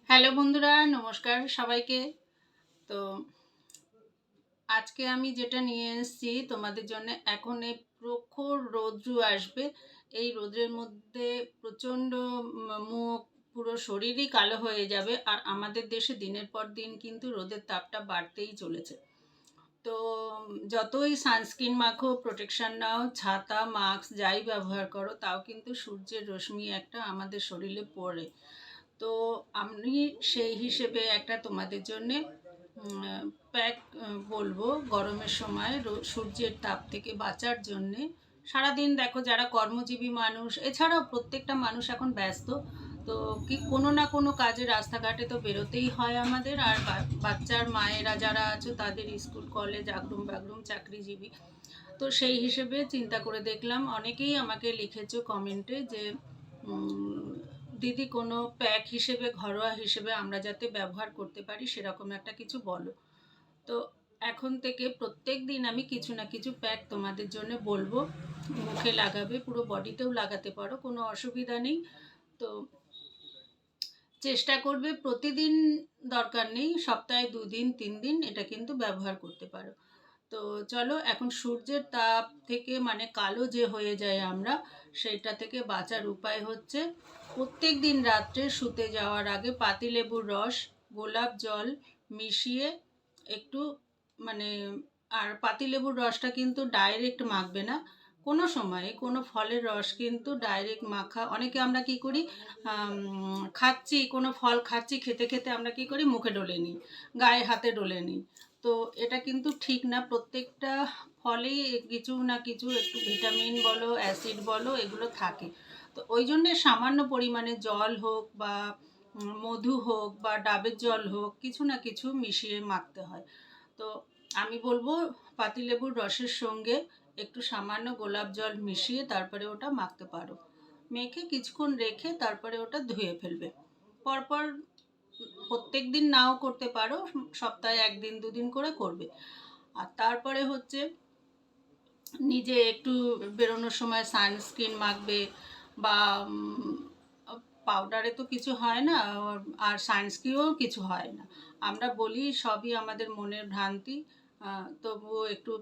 Hello বন্ধুরা, নমস্কার সবাইকে। তো আজকে আমি যেটা নিয়ে এসেছি তোমাদের জন্য, এখন এই প্রখর রৌদ্র আসবে। এই রোদের মধ্যে প্রচণ্ড মুখ, পুরো শরীরই কালো হয়ে যাবে। আর আমাদের দেশে দিনের পর দিন কিন্তু রোদের তাপটা বাড়তেই চলেছে। তো যতই সানস্ক্রিন মাখো, প্রোটেকশন নাও, ছাতা, মাস্ক যাই ব্যবহার করো, তাও কিন্তু সূর্যের রশ্মি একটা আমাদের শরীরে পড়ে। তো আমি সেই হিসেবে একটা তোমাদের জন্যে প্যাক বলবো। গরমের সময় সূর্যের তাপ থেকে বাঁচার জন্যে সারাদিন দেখো, যারা কর্মজীবী মানুষ, এছাড়াও প্রত্যেকটা মানুষ এখন ব্যস্ত, তো কি কোনো না কোনো কাজে রাস্তাঘাটে তো বেরোতেই হয় আমাদের। আর বাচ্চার মায়েরা যারা আছো, তাদের স্কুল কলেজ আগরুম বাগরুম চাকরিজীবী। তো সেই হিসেবে চিন্তা করে দেখলাম, অনেকেই আমাকে লিখেছো কমেন্টে যে দিদি কোনো প্যাক হিসেবে, ঘরোয়া হিসেবে আমরা যাতে ব্যবহার করতে পারি সেরকম একটা কিছু বলো। তো এখন থেকে প্রত্যেক দিন আমি কিছু না কিছু প্যাক তোমাদের জন্য বলবো। মুখে লাগাবে, পুরো বডিতেও লাগাতে পারো, কোনো অসুবিধা নেই। তো চেষ্টা করবে প্রতিদিন, দরকার নেই, সপ্তাহে 2 দিন 3 দিন এটা কিন্তু ব্যবহার করতে পারো। তো চলো, এখন সূর্যের তাপ থেকে মানে কালো যে হয়ে যায় আমরা, সেটা থেকে বাঁচার উপায় হচ্ছে প্রত্যেক দিন রাত্রে শুতে যাওয়ার আগে পাতিলেবুর রস, গোলাপ জল মিশিয়ে একটু মানে, আর পাতিলেবুর রসটা কিন্তু ডাইরেক্ট মাখবে না। কোনো সময়ে কোনো ফলের রস কিন্তু ডাইরেক্ট মাখা, অনেকে আমরা কি করি, খাচ্ছি কোনো ফল খাচ্ছি, খেতে খেতে আমরা কি করি, মুখে ডলে নিই, গায়ে হাতে ডলে নিই। তো এটা কিন্তু ঠিক না। প্রত্যেকটা ফলেই কিছু না কিছু একটু ভিটামিন বলো, অ্যাসিড বলো, এগুলো থাকে। তো ওই জন্যে সামান্য পরিমাণে জল হোক বা মধু হোক বা ডাবের জল হোক, কিছু না কিছু মিশিয়ে মাখতে হয়। তো আমি বলবো পাতিলেবুর রসের সঙ্গে একটু সামান্য গোলাপ জল মিশিয়ে তারপরে ওটা মাখতে পারো। মেখে কিছুক্ষণ রেখে তারপরে ওটা ধুয়ে ফেলবে। পরপর প্রত্যেক দিন নাও করতে পারো, সপ্তাহে 1 দিন 2 দিন করে করবে। আর তারপরে হচ্ছে নিজে একটু বেরোনোর সময় সানস্ক্রিন মাখবে, বা পাউডারে তো কিছু হয় না, আর সানস্ক্রিনও কিছু হয় না। আমরা বলি সবই আমাদের মনের ভ্রান্তি। তবুও একটু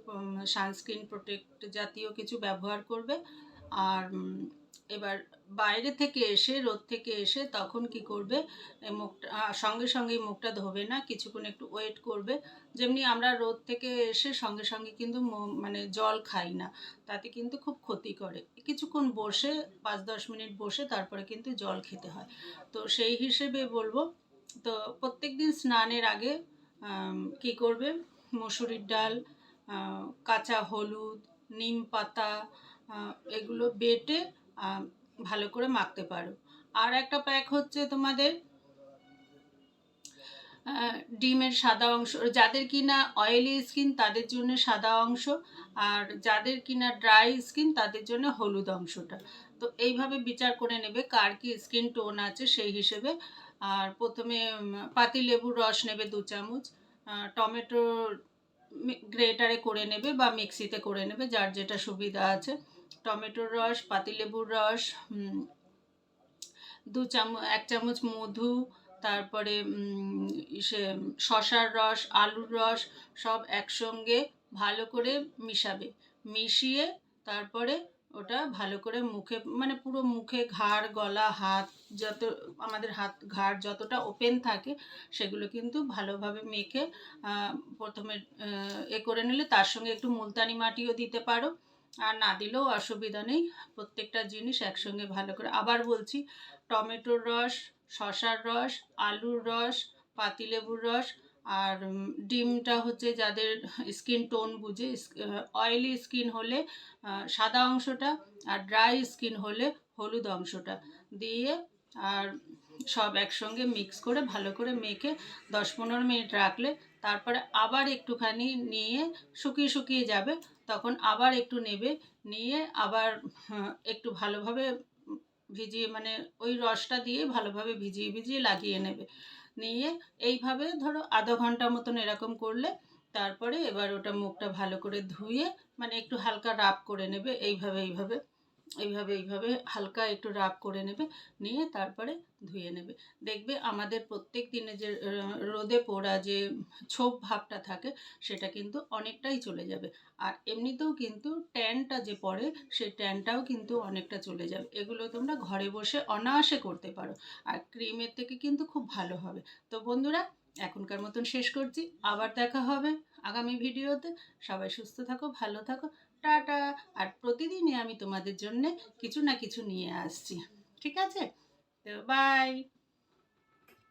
সানস্ক্রিন প্রোটেক্ট জাতীয় কিছু ব্যবহার করবে। আর এবার বাইরে থেকে এসে, রোদ থেকে এসে তখন কি করবে, মুখটা সঙ্গে সঙ্গেই মুখটা ধোবে না, কিছুক্ষণ একটু ওয়েট করবে। যেমনি আমরা রোদ থেকে এসে সঙ্গে সঙ্গে কিন্তু মানে জল খাই না, তাতে কিন্তু খুব ক্ষতি করে। কিছুক্ষণ বসে 5-10 মিনিট বসে তারপরে কিন্তু জল খেতে হয়। তো সেই হিসেবে বলবো, তো প্রত্যেক দিন স্নানের আগে কি করবে, মসুরির ডাল, কাঁচা হলুদ, নিম পাতা, এগুলো বেটে ভালো করে মাখতে পারো। আর একটা প্যাক হচ্ছে তোমাদের ডিমের সাদা অংশ, যাদের কিনা অয়েলি স্কিন তাদের জন্য সাদা অংশ, আর যাদের কিনা ড্রাই স্কিন তাদের জন্য হলুদ অংশটা। তো এইভাবে বিচার করে নেবে কার কি স্কিন টোন আছে সেই হিসেবে। আর প্রথমে পাতিলেবুর রস নেবে 2 চামচ, টমেটো গ্রেটারে করে নেবে বা মিক্সিতে করে নেবে, যার যেটা সুবিধা আছে। টমেটোর রস, পাতিলেবুর রস, 1 চামচ মধু, তারপরে সে শশার রস, আলুর রস, সব একসঙ্গে ভালো করে মিশাবে। মিশিয়ে তারপরে ওটা ভালো করে মুখে, মানে পুরো মুখে, ঘাড়, গলা, হাত, যত আমাদের হাত ঘাড় যতটা ওপেন থাকে সেগুলো কিন্তু ভালোভাবে মেখে প্রথমে করে নিলে, তার সঙ্গে একটু মুলতানি মাটিও দিতে পারো, আর না দিলেও অসুবিধা নেই। প্রত্যেকটা জিনিস একসঙ্গে ভালো করে, আবার বলছি, টমেটোর রস, শশার রস, আলুর রস, পাতিলেবুর রস, আর ডিমটা হচ্ছে যাদের স্কিন টোন বুঝে, অয়েলি স্কিন হলে সাদা অংশটা, আর ড্রাই স্কিন হলে হলুদ অংশটা দিয়ে, আর সব একসঙ্গে মিক্স করে ভালো করে মেখে 10-15 মিনিট রাখলে, তারপরে আবার একটুখানি নিয়ে, শুকিয়ে শুকিয়ে যাবে, তখন আবার একটু নেবে, নিয়ে আবার একটু ভালোভাবে ভিজিয়ে, মানে ওই রসটা দিয়ে ভালোভাবে ভিজিয়ে ভিজিয়ে লাগিয়ে নেবে। নিয়ে এইভাবে ধরো আধা ঘন্টা মতন এরকম করলে, তারপরে এবার ওটা মুখটা ভালো করে ধুয়ে, মানে একটু হালকা রাব করে নেবে, এইভাবে এইভাবে এইভাবে হালকা একটু রাব করে নেবে, নিয়ে তারপরে ধুয়ে নেবে। দেখবে আমাদের প্রত্যেক দিনে যে রোদে পোড়া যে ছোপ ভাবটা থাকে সেটা কিন্তু অনেকটাই চলে যাবে। আর এমনিতেও কিন্তু ট্যানটা যে পড়ে সেই ট্যানটাও কিন্তু অনেকটা চলে যাবে। এগুলো তোমরা ঘরে বসে অনায়াসে করতে পারো, আর ক্রিমের থেকে কিন্তু খুব ভালো হবে। তো বন্ধুরা, এখনকার মতন শেষ করছি, আবার দেখা হবে আগামী ভিডিওতে। সবাই সুস্থ থাকো, ভালো থাকো, টাটা। আর প্রতিদিনই আমি তোমাদের জন্যে কিছু না কিছু নিয়ে আসছি, ঠিক আছে? তো বাই।